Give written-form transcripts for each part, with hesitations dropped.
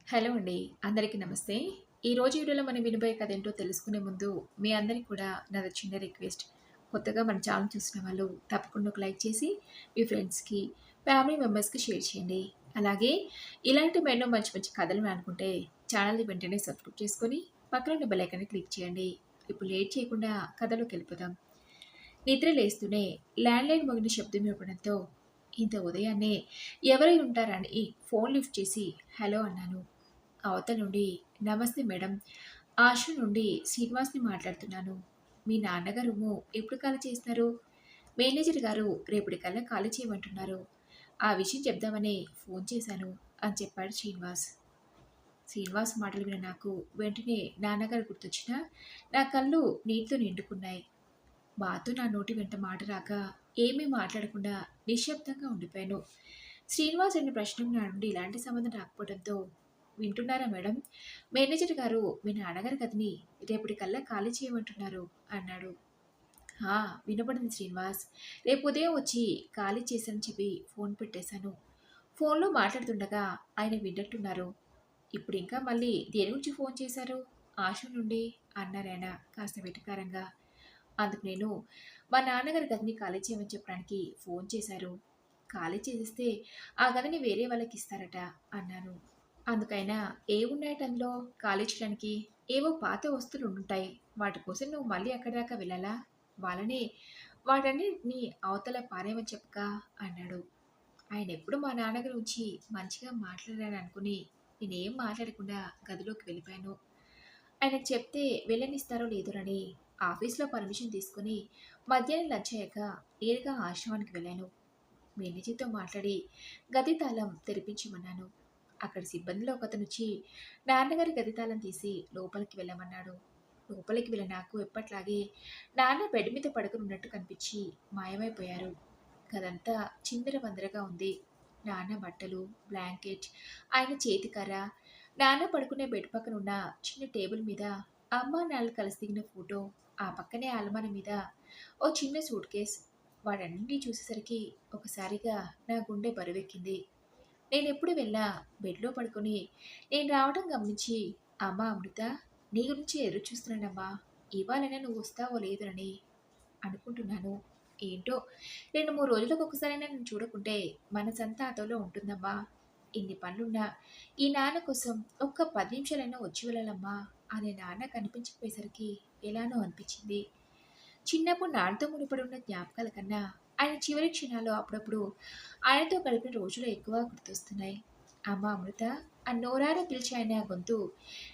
Hello అండి. అందరికీ నమస్తే. ఈరోజు వీడియోలో మనం వినబోయే కథ ఏంటో తెలుసుకునే ముందు మీ అందరికి కూడా నాది చిన్న రిక్వెస్ట్. కొత్తగా మన ఛానల్ చూసిన వాళ్ళు తప్పకుండా ఒక లైక్ చేసి మీ ఫ్రెండ్స్‌కి, ఫ్యామిలీ మెంబర్స్‌కి షేర్ చేయండి. అలాగే ఇలాంటి మరెన్నో మంచి మంచి కథలు వినాలనుకుంటే ఛానల్‌ని వెంటనే సబ్స్క్రైబ్ చేసుకొని పక్కన ఉన్న బెల్ ఐకాన్‌ని క్లిక్ చేయండి. ఇప్పుడు లేట్ చేయకుండా కథలోకెళ్ళిపోదాం. నిద్ర లేస్తూనే ల్యాండ్‌లైన్ మోగిన శబ్దం వినపడంతో ఇంత ఉదయాన్నే ఎవరై ఉంటారని ఫోన్ లిఫ్ట్ చేసి హలో అన్నాను. అవతల నుండి నమస్తే మేడం. ఆశ నుండి శ్రీనివాస్‌ని మాట్లాడుతున్నాను. మీ నాన్నగారు రూము ఎప్పుడు ఖాళీ చేస్తారు? మేనేజర్ గారు రేపటికల్లా ఖాళీ చేయమంటున్నారు. ఆ విషయం చెప్దామని ఫోన్ చేశాను అని చెప్పాడు శ్రీనివాస్. శ్రీనివాస్ మాటలు విన్న నాకు వెంటనే నాన్నగారు గుర్తొచ్చినా నా కళ్ళు నీటితో నిండుకున్నాయి. బాధతో నా నోటి వెంట మాట రాక ఏమీ మాట్లాడకుండా నిశ్శబ్దంగా ఉండిపోయాను. శ్రీనివాస్ అడిగిన ప్రశ్నకు నా నుండి ఇలాంటి సంబంధం రాకపోవడంతో వింటున్నారా మేడం? మేనేజర్ గారు మీ నాన్నగారి గదిని రేపటికల్లా ఖాళీ చేయమంటున్నారు అన్నాడు. ఆ! వినపడింది శ్రీనివాస్. రేపు ఉదయం వచ్చి ఖాళీ చేశానని చెప్పి ఫోన్ పెట్టేశాను. ఫోన్‌లో మాట్లాడుతుండగా ఆయన విన్నట్టున్నారు. ఇప్పుడు ఇంకా మళ్ళీ దేని గురించి ఫోన్ చేశారు? ఆశ నుండి అన్నారాయన కాస్త వెటకారంగా. అందుకు నేను మా నాన్నగారి గదిని ఖాళీ చేయమని చెప్పడానికి ఫోన్ చేశారు. ఖాళీ చేసేస్తే ఆ గదిని వేరే వాళ్ళకిస్తారట అన్నాను. అందుకైనా ఏవున్నాయట అందులో ఖాళీ చేయడానికి? ఏవో పాత వస్తువులుండుంటాయి. వాటి కోసం నువ్వు మళ్ళీ అక్కడి దాకా వెళ్ళాలా? వాళ్ళనే వాటన్నిటిని అవతల పారేయమని చెప్పకా అన్నాడు. ఆయనెప్పుడు మా నాన్న గురించి మంచిగా మాట్లాడారనుకుని నేనేం మాట్లాడకుండా గదిలోకి వెళ్ళిపోయాను. ఆయనకు చెప్తే వెళ్ళనిస్తారో లేదోనని ఆఫీస్‌లో పర్మిషన్ తీసుకొని మధ్యాహ్నం లంచ్ అయ్యాక నేరుగా ఆశ్రమానికి వెళ్ళాను. మేనేజర్‌తో మాట్లాడి గది తాళం తెరిపించమన్నాను. అక్కడ సిబ్బందిలో ఒకతనొచ్చి నాన్నగారి గది తాళం తీసి లోపలికి వెళ్ళమన్నాడు. లోపలికి వెళ్ళిన నాకు ఎప్పట్లాగే నాన్న బెడ్ మీద పడుకొని ఉన్నట్టు కనిపించి మాయమైపోయారు. గదంతా చిందరవందరగా ఉంది. నాన్న బట్టలు, బ్లాంకెట్, ఆయన చేతికర్ర, నాన్న పడుకునే బెడ్ పక్కన ఉన్న చిన్న టేబుల్ మీద అమ్మా నాన్నలు కలిసి దిగిన ఫోటో, ఆ పక్కనే అలమార మీద ఓ చిన్న సూట్ కేస్. వాటన్నిటిని చూసేసరికి ఒకసారిగా నా గుండె బరువెక్కింది. నేనెప్పుడు వెళ్ళా బెడ్‌లో పడుకొని నేను రావడం గమనించి, అమ్మా అమృత, నీ గురించి ఎదురు చూస్తున్నానమ్మా. ఇవాళైనా నువ్వు వస్తావో లేదోనని అనుకుంటున్నాను. ఏంటో 2, 3 రోజులకు ఒకసారైనా నిన్ను చూడకుంటే మనసంతా అదోలా ఉంటుందమ్మా. ఇన్ని పనులున్నా ఈ నాన్న కోసం ఒక్క 10 నిమిషాలైనా వచ్చి వెళ్ళాలమ్మా అనే నాన్న కనిపించకపోయేసరికి ఎలానో అనిపించింది. చిన్నప్పుడు నాన్నతో ముడిపడి ఉన్న జ్ఞాపకాల కన్నా ఆయన చివరి క్షణాల్లో అప్పుడప్పుడు ఆయనతో గడిపిన రోజులు ఎక్కువ గుర్తొస్తున్నాయి. అమ్మ అమృత అని నోరారా పిలిచి ఆయన గొంతు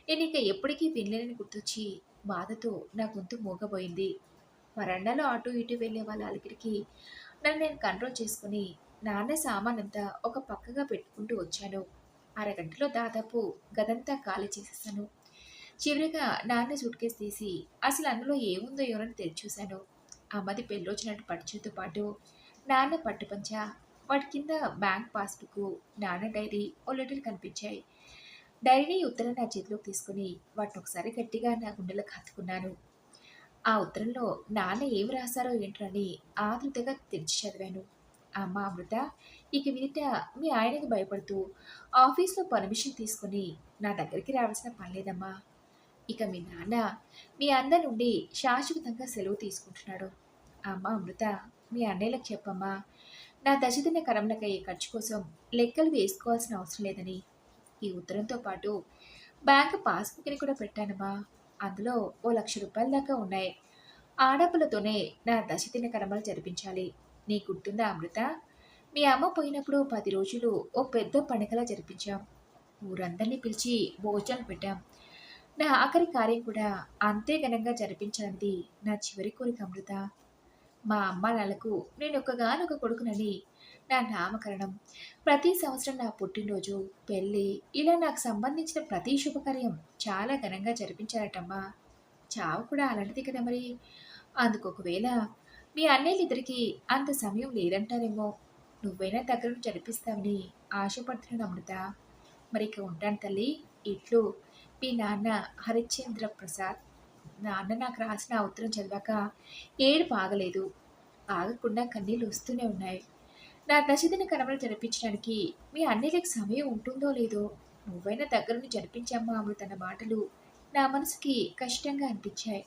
నేనింక ఎప్పటికీ వినలేనని గుర్తొచ్చి బాధతో నా గొంతు మూగబోయింది. వరండాలో అటు ఇటు వెళ్ళే వాళ్ళ అలికిడికి నన్ను నేను కంట్రోల్ చేసుకుని నాన్న సామానంతా ఒక పక్కగా పెట్టుకుంటూ వచ్చాను. అరగంటలో దాదాపు గదంతా ఖాళీ చేసేసాను. చివరిగా నాన్న సూట్ కేస్ తీసి అసలు అందులో ఏముందో ఏమోనని తెరిచి చూశాను. అమ్మది పెళ్ళొచ్చినట్టు పట్టుచీరతో పాటు నాన్న పట్టుపంచ, వాటి కింద బ్యాంక్ పాస్‌బుక్, నాన్న డైరీ, ఓ లెటర్ కనిపించాయి. డైరీ ఉత్తరం నా చేతిలోకి తీసుకొని వాటిని ఒకసారి గట్టిగా నా గుండెలకు హత్తుకున్నాను. ఆ ఉత్తరంలో నాన్న ఏమి రాశారో ఏంటో అని ఆతృతగా తెరిచి చదివాను. అమ్మ అమృత, ఇక మీదట మీ ఆయనకి భయపడుతూ ఆఫీస్‌లో పర్మిషన్ తీసుకొని నా దగ్గరికి రావాల్సిన పని లేదమ్మా. ఇక మీ నాన్న మీ అందరి నుండి శాశ్వతంగా సెలవు తీసుకుంటున్నాడు. అమ్మ అమృత, మీ అన్నయ్యలకు చెప్పమ్మా. నా దశదిన కర్మలకయ్యే ఖర్చు కోసం లెక్కలు వేసుకోవాల్సిన అవసరం లేదని. ఈ ఉత్తరంతో పాటు బ్యాంక్ పాస్‌బుక్‌ని కూడా పెట్టానమ్మా. అందులో ఓ ₹1,00,000 దాకా ఉన్నాయి. ఆ డబ్బులతోనే నా దశదిన కర్మలు జరిపించాలి. నీకు గుర్తుందా అమృత? మీ అమ్మ పోయినప్పుడు 10 రోజులు ఓ పెద్ద పండగలా జరిపించాం. ఊరందరినీ పిలిచి భోజనాలు పెట్టాం. నా ఆఖరి కార్యం కూడా అంతే ఘనంగా జరిపించాలన్నది నా చివరి కోరిక అమృత. మా అమ్మానాన్నలకు నేనొక్కగానొక కొడుకునని నా నామకరణం, ప్రతి సంవత్సరం నా పుట్టినరోజు, పెళ్లి ఇలా నాకు సంబంధించిన ప్రతి శుభకార్యం చాలా ఘనంగా జరిపించారటమ్మా. చావు కూడా అలాంటిదే కదా మరి. అందుకు ఒకవేళ మీ అన్నయ్యలిద్దరికీ అంత సమయం లేదంటారేమో. నువ్వైనా దగ్గరుండి జరిపిస్తావని ఆశపడుతున్నాను అమృత. మరిక ఉంటాను తల్లి. ఇట్లు మీ నాన్న హరిశ్చంద్ర ప్రసాద్. నాన్న నాకు రాసిన ఆ ఉత్తరం చదివాక ఏడుపు ఆగలేదు. ఆగకుండా కన్నీళ్ళు వస్తూనే ఉన్నాయి. నా దశదిన కర్మలు జరిపించడానికి మీ అన్నయ్యలకి సమయం ఉంటుందో లేదో నువ్వైనా దగ్గరుండి జరిపించమ్మా అమృత అన్న మాటలు నా మనసుకి కష్టంగా అనిపించాయి.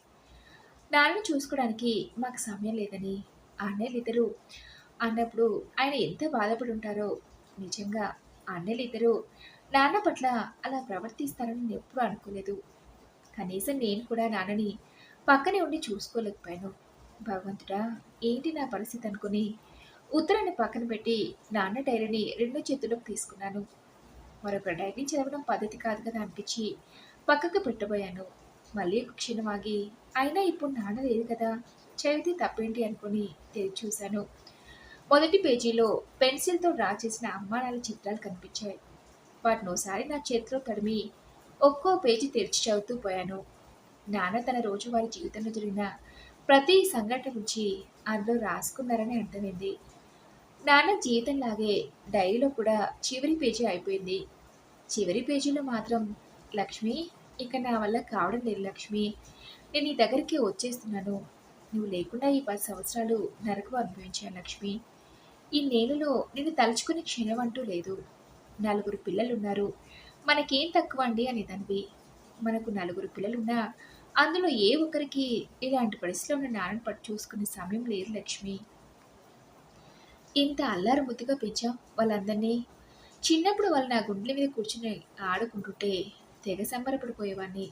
నాన్నని చూసుకోవడానికి మాకు సమయం లేదని అన్నయ్యలిద్దరూ అన్నప్పుడు ఆయన ఎంత బాధపడి ఉంటారో. నిజంగా అన్నయ్యలిద్దరూ నాన్న పట్ల అలా ప్రవర్తిస్తారని నేనెప్పుడూ అనుకోలేదు. కనీసం నేను కూడా నాన్నని పక్కనే ఉండి చూసుకోలేకపోయాను. భగవంతుడా! ఏంటి నా పరిస్థితి అనుకుని ఉత్తరాన్ని పక్కన పెట్టి నాన్న డైరీని రెండో చేతుల్లోకి తీసుకున్నాను. మరొక డైరీ చదవడం పద్ధతి కాదు కదా అనిపించి పక్కకు పెట్టబోయాను. మళ్ళీ ఒక క్షణం ఆగి, అయినా ఇప్పుడు నాన్న లేదు కదా! చదివితే తప్పేంటి అనుకుని తెరిచి చూశాను. మొదటి పేజీలో పెన్సిల్‌తో డ్రా చేసిన అమ్మానాన్నల చిత్రాలు కనిపించాయి. వాటినోసారి నా చేతిలో తడిమి ఒక్కో పేజీ తెరిచి చదువుతూ పోయాను. నాన్న తన రోజువారీ జీవితంలో జరిగిన ప్రతి సంఘటన గురించి అందులో రాసుకున్నారని అర్థమైంది. నాన్న జీవితంలాగే డైరీలో కూడా చివరి పేజీ అయిపోయింది. చివరి పేజీలో మాత్రం లక్ష్మి, ఇక నా వల్ల కావడం లేదు లక్ష్మి. నేను నీ దగ్గరికి వచ్చేస్తున్నాను. నువ్వు లేకుండా ఈ 10 సంవత్సరాలు నరకం అనుభవించాను లక్ష్మి. ఈ నేలలో నిన్ను తలుచుకునే క్షణం అంటూ లేదు. నలుగురు పిల్లలున్నారు. మనకేం తక్కువండి అనేదానివి. మనకు నలుగురు పిల్లలున్నా అందులో ఏ ఒక్కరికి ఇలాంటి పరిస్థితిలో ఉన్న నాన్నని పట్టు చూసుకునే సమయం లేదు లక్ష్మి. ఇంత అల్లారు ముద్దుగా పెంచాం వాళ్ళందరినీ. చిన్నప్పుడు వాళ్ళు నా గుండెల మీద కూర్చుని ఆడుకుంటుంటే తెగ సంబరపడిపోయేవాడిని.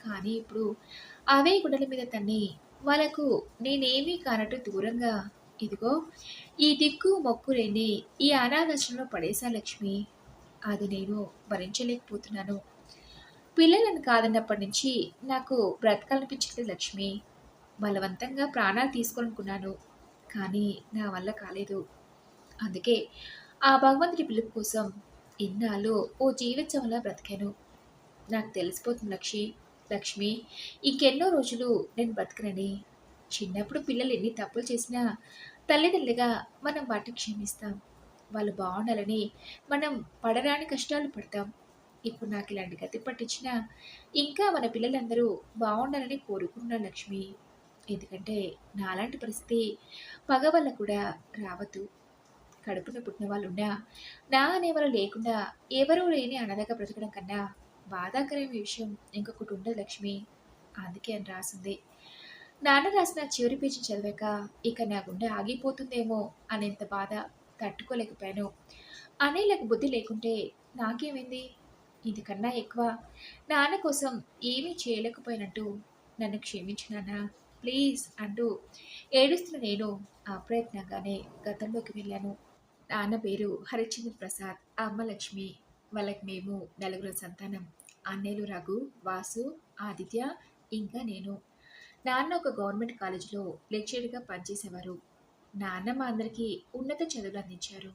కానీ ఇప్పుడు అవే గుండెల మీద తన్ని వాళ్ళకు నేనేమీ కానట్టు దూరంగా ఇదిగో ఈ దిక్కు మొక్కు లేని ఈ అనాథాశ్రమంలో పడేశా లక్ష్మి. అది నేను భరించలేకపోతున్నాను. పిల్లలను కాదన్నప్పటి నుంచి నాకు బ్రతకాలనిపించట్లేదు లక్ష్మి. బలవంతంగా ప్రాణాలు తీసుకోవాలనుకున్నాను. కానీ నా వల్ల కాలేదు. అందుకే ఆ భగవంతుడి పిలుపు కోసం ఇన్నాళ్ళు ఓ జీవితంలా బ్రతికాను. నాకు తెలిసిపోతుంది లక్ష్మి ఇంకెన్నో రోజులు నేను బతకనని. చిన్నప్పుడు పిల్లలు ఎన్ని తప్పులు చేసినా తల్లిదండ్రులుగా మనం వాటిని క్షమిస్తాం. వాళ్ళు బాగుండాలని మనం పడరాని కష్టాలు పడతాం. ఇప్పుడు నాకు ఇలాంటి గతి పట్టించినా ఇంకా మన పిల్లలందరూ బాగుండాలని కోరుకుంటున్నాను లక్ష్మి. ఎందుకంటే నాలాంటి పరిస్థితి పగ వల్ల కూడా రావద్దు. కడుపున పుట్టిన వాళ్ళున్నా, నా అనేవాళ్ళు లేకుండా ఎవరూ లేని అనాథగా బ్రతకడం కన్నా బాధాకరమైన విషయం ఇంకొకటి ఉండదు లక్ష్మి. అందుకే అని రాసింది. నాన్న రాసిన చివరి పేజీ చదివాక ఇక నా గుండె ఆగిపోతుందేమో అనేంత బాధ తట్టుకోలేకపోయాను. అనేలకు బుద్ధి లేకుంటే నాకేమైంది? ఇందుకన్నా ఎక్కువ నాన్న కోసం ఏమీ చేయలేకపోయినట్టు నన్ను క్షమించు నాన్న ప్లీజ్ అంటూ ఏడుస్తున్న నేను అప్రయత్నంగానే గతంలోకి వెళ్ళాను. నాన్న పేరు హరిశ్చంద్ర ప్రసాద్, అమ్మ లక్ష్మి. వాళ్ళకి మేము నలుగురం సంతానం. అన్నయ్యలు రఘు, వాసు, ఆదిత్య, ఇంకా నేను. నాన్న ఒక గవర్నమెంట్ కాలేజీలో లెక్చరర్గా పనిచేసేవారు. నాన్న మా అందరికీ ఉన్నత చదువులు అందించారు.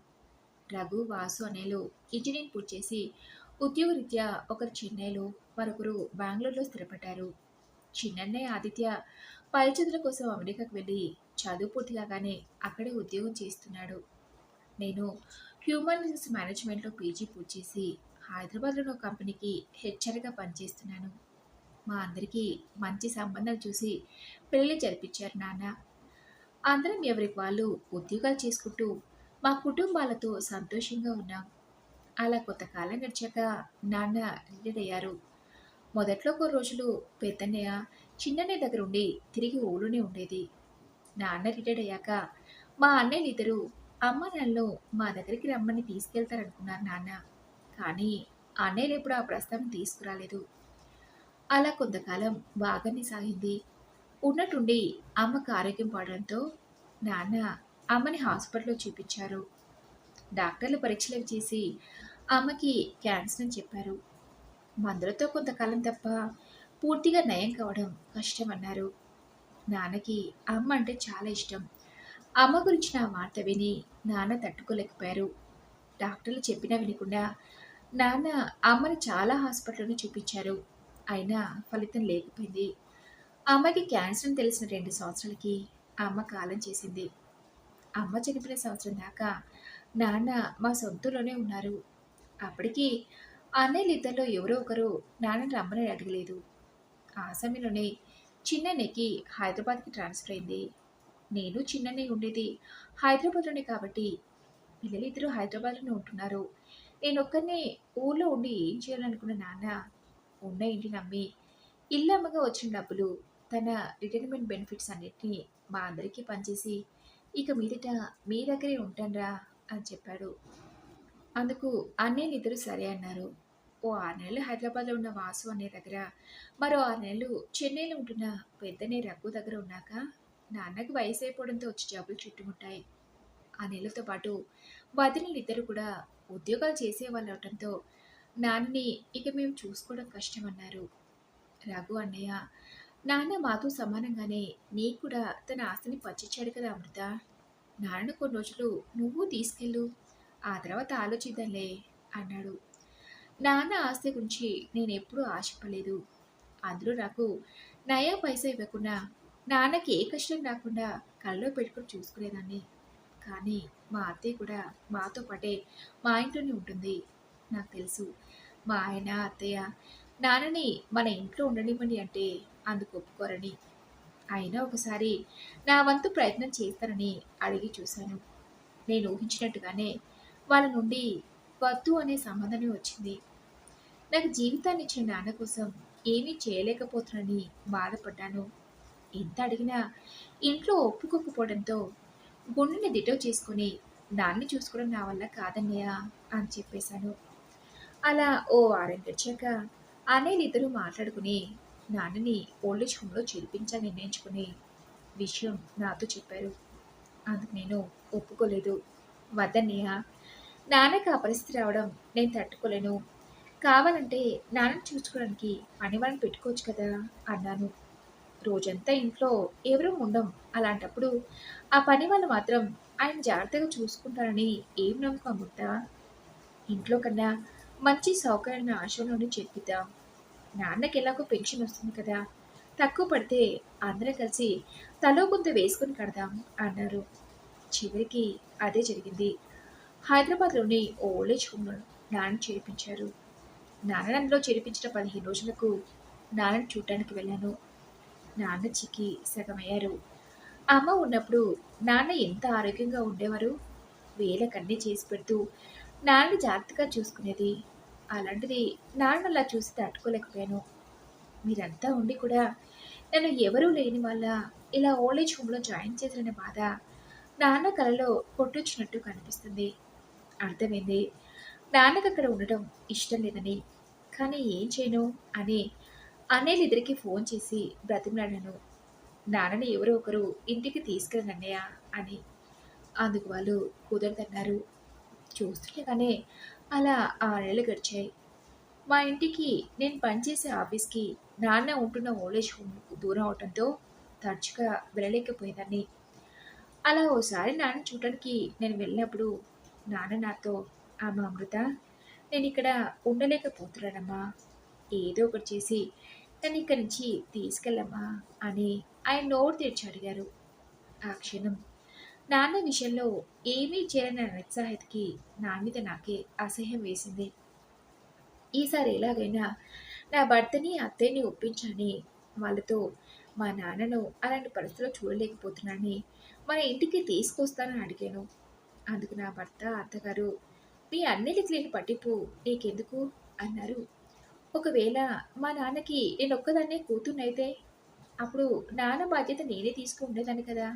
రఘు, వాసు అన్నయ్యలు ఇంజనీరింగ్ పూర్తి చేసి ఉద్యోగరీత్యా ఒకరు చెన్నైలో, మరొకరు బెంగళూరులో స్థిరపడ్డారు. చిన్నన్నయ్య ఆదిత్య పై చదువుల కోసం అమెరికాకు వెళ్ళి చదువు పూర్తి కాగానే అక్కడే ఉద్యోగం చేస్తున్నాడు. నేను హ్యూమన్ రిసోర్స్ మేనేజ్మెంట్లో పీజీ పూర్తి చేసి హైదరాబాద్లోని ఒక కంపెనీకి హెచ్ఆర్గా పనిచేస్తున్నాను. మా అందరికీ మంచి సంబంధాలు చూసి పెళ్లి జరిపించారు నాన్న. అందరం ఎవరికి వాళ్ళు ఉద్యోగాలు చేసుకుంటూ మా కుటుంబాలతో సంతోషంగా ఉన్నాం. అలా కొంతకాలం గడిచాక నాన్న రిటైర్ అయ్యారు. మొదట్లో కొన్ని రోజులు పెద్దన్నయ్య చిన్నన్నయ్య దగ్గర ఉండి తిరిగి ఊళ్ళోనే ఉండేది. నాన్న రిటైర్ అయ్యాక మా అన్నయ్యలిద్దరూ అమ్మ నాన్నలు మా దగ్గరికి రమ్మని తీసుకెళ్తారనుకున్నారు నాన్న. కానీ అన్నయ్యలు ఎప్పుడు ఆ ప్రస్తావన తీసుకురాలేదు. అలా కొంతకాలం బాగానే సాగింది. ఉన్నట్టుండి అమ్మకు ఆరోగ్యం పడడంతో నాన్న అమ్మని హాస్పిటల్లో చూపించారు. డాక్టర్లు పరీక్షలు చేసి అమ్మకి క్యాన్సర్ అని చెప్పారు. మందులతో కొంతకాలం తప్ప పూర్తిగా నయం కావడం కష్టమన్నారు. నాన్నకి అమ్మ అంటే చాలా ఇష్టం. అమ్మ గురించిన ఆ వార్త విని నాన్న తట్టుకోలేకపోయారు. డాక్టర్లు చెప్పినా వినకుండా నాన్న అమ్మని చాలా హాస్పిటల్‌లో చూపించారు. అయినా ఫలితం లేకపోయింది. అమ్మకి క్యాన్సర్ అని తెలిసిన 2 సంవత్సరాలకి అమ్మ కాలం చేసింది. అమ్మ చనిపోయిన సంవత్సరం దాకా నాన్న మా సొంతూరులోనే ఉన్నారు. అప్పటికి అన్నయ్యలిద్దరిలో ఎవరో ఒకరు నాన్నని రమ్మని అడగలేదు. ఆ సమయంలోనే చిన్నన్నయ్యకి హైదరాబాద్‌కి ట్రాన్స్‌ఫర్ అయింది. నేను చిన్నన్నయ్య ఉండేది హైదరాబాద్‌లోనే కాబట్టి పిల్లలిద్దరూ హైదరాబాద్‌లోనే ఉంటున్నారు. నేనొక్కడినే ఊర్లో ఉండి ఏం చేయాలనుకున్న నాన్న ఉన్న ఇంటిని అమ్మి, ఇల్లు అమ్మగా వచ్చిన డబ్బులు తన రిటైర్మెంట్ బెనిఫిట్స్ అన్నిటిని మా అందరికీ పంచేసి, "ఇక మీదట మీ దగ్గరే ఉంటానురా" అని చెప్పాడు. అందుకు అన్నయ్యలిద్దరూ సరే అన్నారు. ఓ 6 నెలలు హైదరాబాద్‌లో ఉన్న వాసు అన్నయ్య దగ్గర, మరో 6 నెలలు చెన్నైలో ఉంటున్న పెద్దన్నయ్య రఘు దగ్గర ఉన్నాక, నాన్నకి వయసైపోవడంతో వచ్చే జబ్బులు చుట్టుముట్టాయి. ఆ నెలతో పాటు వదినలిద్దరూ కూడా ఉద్యోగాలు చేసేవాళ్ళవటంతో, నాన్నని ఇక మేము చూసుకోవడం కష్టమన్నారు. రఘు అన్నయ్య, "నాన్న మాతో సమానంగానే నీకు కూడా తన ఆస్తిని పంచిచ్చాడు కదా అమృత. నాన్నను కొన్ని రోజులు నువ్వు తీసుకెళ్ళు. ఆ తర్వాత ఆలోచిద్దాంలే" అన్నాడు. నాన్న ఆస్తి గురించి నేనెప్పుడూ ఆశపడలేదు. అందులో నాకు నయా పైసా ఇవ్వకుండా, నాన్నకి ఏ కష్టం రాకుండా కల్లో పెట్టుకొని చూసుకునేదాన్ని. కానీ మా అత్తయ్య కూడా మాతో పాటే మా ఇంట్లోనే ఉంటుంది. నాకు తెలుసు మా ఆయన, అత్తయ్య నాన్నని మన ఇంట్లో ఉండనివ్వండి అంటే అందుకు ఒప్పుకోరని. అయినా ఒకసారి నా వంతు ప్రయత్నం చేస్తానని అడిగి చూశాను. నేను ఊహించినట్టుగానే వాళ్ళ నుండి వద్దు అనే సమాధానమే వచ్చింది. నాకు జీవితాన్నిచ్చిన నాన్న కోసం ఏమీ చేయలేకపోతున్నానని బాధపడ్డాను. ఎంత అడిగినా ఇంట్లో ఒప్పుకోకపోవడంతో గుండెని దిటవు చేసుకొని నాన్నని చూసుకోవడం నా వల్ల కాదన్నయ్య అని చెప్పేశాను. అలా ఓ వారం గడిచాక అన్నయ్యలిద్దరూ మాట్లాడుకుని నాన్నని ఓల్డేజ్ హోమ్‌లో చేర్పించాలని నిర్ణయించుకుని విషయం నాతో చెప్పారు. అందుకు నేను ఒప్పుకోలేదు. వద్దన్నయ్య, నాన్నకి ఆ పరిస్థితి రావడం నేను తట్టుకోలేను. కావాలంటే నాన్నని చూసుకోవడానికి పనివాళ్ళని పెట్టుకోవచ్చు కదా అన్నాను. రోజంతా ఇంట్లో ఎవరూ ఉండం. అలాంటప్పుడు ఆ పనివాళ్ళు మాత్రం ఆయన జాగ్రత్తగా చూసుకుంటారని ఏం నమ్మకం అమృత? ఇంట్లో కన్నా మంచి సౌకర్యాన్ని ఆశలోనే చేర్పిద్దాం. నాన్నకి ఎలాగో పెన్షన్ వస్తుంది కదా! తక్కువ పడితే అందరం కలిసి తలో కొంత వేసుకొని కడదాం అన్నారు. చివరికి అదే జరిగింది. హైదరాబాద్‌లోని ఓ ఓల్డ్ ఏజ్ హోమ్‌లో నాన్నని చేర్పించారు. నాన్నని అందులో చేర్పించిన 15 రోజులకు నాన్నని చూడ్డానికి వెళ్ళాను. నాన్న చిక్కి సగమయ్యారు. అమ్మ ఉన్నప్పుడు నాన్న ఎంత ఆరోగ్యంగా ఉండేవారు. వేళకన్నీ చేసి పెడుతూ నాన్నని జాగ్రత్తగా చూసుకునేది. అలాంటిది నాన్న అలా చూసి తట్టుకోలేకపోయాను. మీరంతా ఉండి కూడా నన్ను ఎవరూ లేని వాళ్ళ ఇలా ఓల్డ్ ఏజ్ హోమ్‌లో జాయిన్ చేశారనే బాధ నాన్న కలలో కొట్టొచ్చినట్టు కనిపిస్తుంది. అర్థమైంది. నాన్నకక్కడ ఉండటం ఇష్టం లేదని. కానీ ఏం చేయను అని అన్నయ్యలిద్దరికీ ఫోన్ చేసి బ్రతిమలాడాను. నాన్నని ఎవరో ఒకరు ఇంటికి తీసుకెళ్ళండి అన్నయ్య అని. అందుకు వాళ్ళు కుదరదన్నారు. చూస్తుండగానే అలా 6 నెలలు గడిచాయి. మా ఇంటికి నేను పనిచేసే ఆఫీస్‌కి నాన్న ఉంటున్న ఓల్డ్ ఏజ్ హోమ్ దూరం అవటంతో తరచుగా వెళ్ళలేకపోయేదాన్ని. అలా ఓసారి నాన్నని చూడటానికి నేను వెళ్ళినప్పుడు నాన్న నాతో, "అమ్మ అమృత, నేనిక్కడ ఉండలేకపోతున్నానమ్మా. ఏదో ఒకటి చేసి నన్నిక్కడి నుంచి తీసుకెళ్ళమ్మా" అని ఆయన నోరు తెరిచి అడిగారు. ఆ క్షణం నాన్న విషయంలో ఏమీ చేయలేని నా నిస్సహాయతకి నా మీద నాకే అసహ్యం వేసింది. ఈసారి ఎలాగైనా నా భర్తని, అత్తయ్యని ఒప్పించాలని వాళ్ళతో మా నాన్నను అలాంటి పరిస్థితిలో చూడలేకపోతున్నానని మన ఇంటికి తీసుకొస్తానని అడిగాను. అందుకు నా భర్త, అత్తగారు, "మీ అన్నయ్యలకి లేని పట్టింపు నీకెందుకు?" అన్నారు. "ఒకవేళ మా నాన్నకి నేనొక్కదాన్నే కూతురినైతే అప్పుడు నాన్న బాధ్యత నేనే తీసుకొని ఉండేదాన్ని కదా!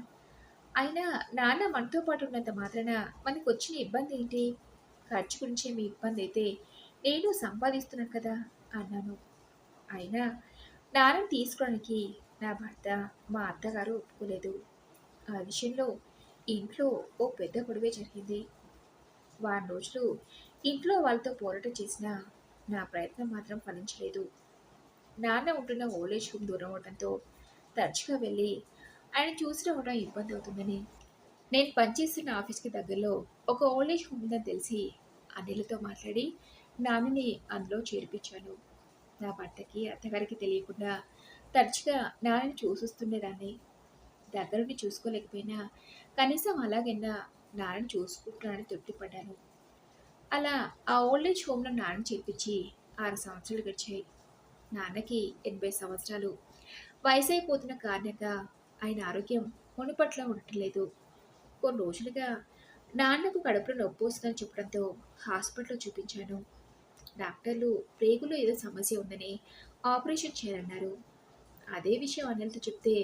అయినా నాన్న మనతో పాటు ఉన్నంత మాత్రాన మనకొచ్చిన ఇబ్బందేంటి? ఖర్చు గురించే మీ ఇబ్బందైతే నేను సంపాదిస్తున్నాను కదా!" అన్నాను. అయినా నాన్నని తీసుకోవడానికి నా భర్త, మా అత్తగారు ఒప్పుకోలేదు. ఆ విషయంలో ఇంట్లో ఓ పెద్ద గొడవే జరిగింది. వారం రోజులు ఇంట్లో వాళ్ళతో పోరాటం చేసినా నా ప్రయత్నం మాత్రం ఫలించలేదు. నాన్న ఉంటున్న ఓల్డ్ ఏజ్ హోమ్ దూరం అవడంతో తరచుగా వెళ్ళి ఆయన చూసి రావడం ఇబ్బందవుతుందని, నేను పనిచేస్తున్న ఆఫీస్‌కి దగ్గరలో ఒక ఓల్డ్ ఏజ్ హోమ్ ఉందని తెలిసి అన్నయ్యలతో మాట్లాడి నాన్నని అందులో చేర్పించాను. నా భర్తకి, అత్తగారికి తెలియకుండా తరచుగా నాన్నని చూసొస్తుండేదాన్ని. దగ్గరుండి చూసుకోలేకపోయినా కనీసం అలాగైనా నాన్నని చూసుకుంటున్నానని తృప్తిపడ్డాను. అలా ఆ ఓల్డ్ ఏజ్ హోమ్‌లో నాన్నని చేర్పించి 6 సంవత్సరాలు గడిచాయి. నాన్నకి 80 సంవత్సరాలు. వయసైపోతున్న కారణంగా ఆయన ఆరోగ్యం మునుపట్లా ఉండటం లేదు. కొన్ని రోజులుగా నాన్నకు కడుపులో నొప్పి వస్తుందని చెప్పడంతో హాస్పిటల్‌లో చూపించాను. డాక్టర్లు ప్రేగులో ఏదో సమస్య ఉందని ఆపరేషన్ చేయాలన్నారు. అదే విషయం అన్నయ్యతో చెప్తే,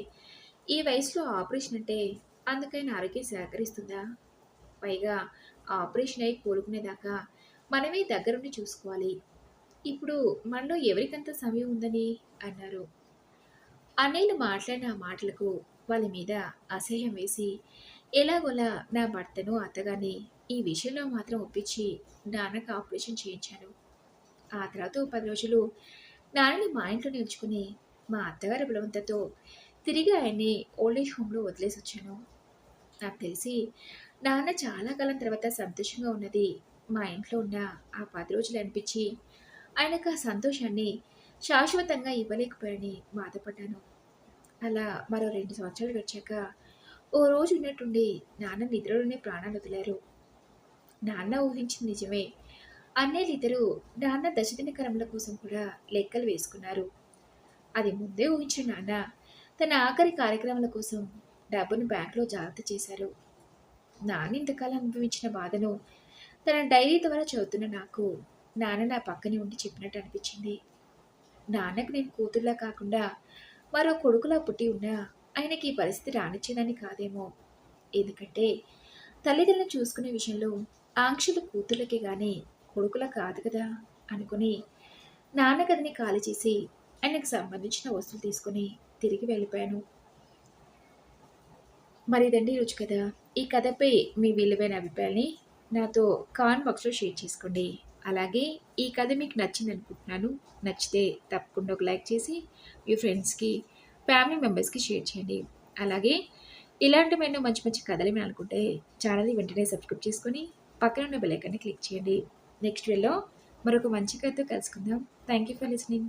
"ఈ వయసులో ఆపరేషన్ అంటే అందుకైన ఆరోగ్యం సహకరిస్తుందా? పైగా ఆపరేషన్ అయ్యి కోలుకునేదాకా మనమే దగ్గరుండి చూసుకోవాలి. ఇప్పుడు మనలో ఎవరికంత సమయం ఉందని" అన్నారు. అన్నయ్యలు మాట్లాడిన ఆ మాటలకు వాళ్ళ మీద అసహ్యం వేసి, ఎలాగోలా నా భర్తను, అత్తగారిని ఈ విషయంలో మాత్రం ఒప్పించి నాన్నకి ఆపరేషన్ చేయించాను. ఆ తర్వాత ఓ 10 రోజులు నాన్నని మా ఇంట్లోనే ఉంచుకొని, మా అత్తగారి బలవంతంతో తిరిగి ఆయన్ని ఓల్డ్ ఏజ్ హోమ్‌లో వదిలేసొచ్చాను. నాకు తెలిసి నాన్న చాలా కాలం తర్వాత సంతోషంగా ఉన్నది మా ఇంట్లో ఉన్న ఆ 10 రోజులే అనిపిచ్చి, ఆయనకు ఆ సంతోషాన్ని శాశ్వతంగా ఇవ్వలేకపోయానని బాధపడ్డాను. అలా మరో 2 సంవత్సరాలు గడిచాక, ఓ రోజు ఉన్నట్టుండి నాన్న నిద్రలోనే ప్రాణాలొదిలారు. నాన్న ఊహించింది నిజమే. అన్నయ్యలిద్దరూ నాన్న దశదిన కర్మల కోసం కూడా లెక్కలు వేసుకున్నారు. అది ముందే ఊహించిన నాన్న తన ఆఖరి కార్యక్రమాల కోసం డబ్బును బ్యాంక్‌లో జాగ్రత్త చేశారు. నాన్న ఇంతకాలం అనుభవించిన బాధను తన డైరీ ద్వారా చదువుతున్న నాకు, నాన్న నా పక్కనే ఉండి చెప్పినట్టు అనిపించింది. నాన్నకు నేను కూతురులా కాకుండా మరో కొడుకులా పుట్టి ఉన్నా ఆయనకి ఈ పరిస్థితి రానిచ్చేదాన్ని కాదేమో. ఎందుకంటే తల్లిదండ్రులను చూసుకునే విషయంలో ఆంక్షలు కూతుర్లకే గాని కొడుకులకు కాదు కదా అనుకుని నాన్న గదిని ఖాళీ చేసి ఆయనకు సంబంధించిన వస్తువులు తీసుకొని తిరిగి వెళ్ళిపోయాను. మరి ఇదండి ఈరోజు కథ. ఈ కథపై మీ విలువైన అభిప్రాయాన్ని నాతో కామెంట్ బాక్స్‌లో షేర్ చేసుకోండి. అలాగే ఈ కథ మీకు నచ్చిందనుకుంటున్నాను. నచ్చితే తప్పకుండా ఒక లైక్ చేసి మీ ఫ్రెండ్స్‌కి, ఫ్యామిలీ మెంబర్స్‌కి షేర్ చేయండి. అలాగే ఇలాంటి మరెన్నో మంచి మంచి కథలు వినాలనుకుంటే ఛానెల్‌ని వెంటనే సబ్స్క్రైబ్ చేసుకొని పక్కన ఉన్న బెల్ ఐకాన్‌ని క్లిక్ చేయండి. నెక్స్ట్ వీడియోలో మరొక మంచి కథతో కలుసుకుందాం. Thank you for listening.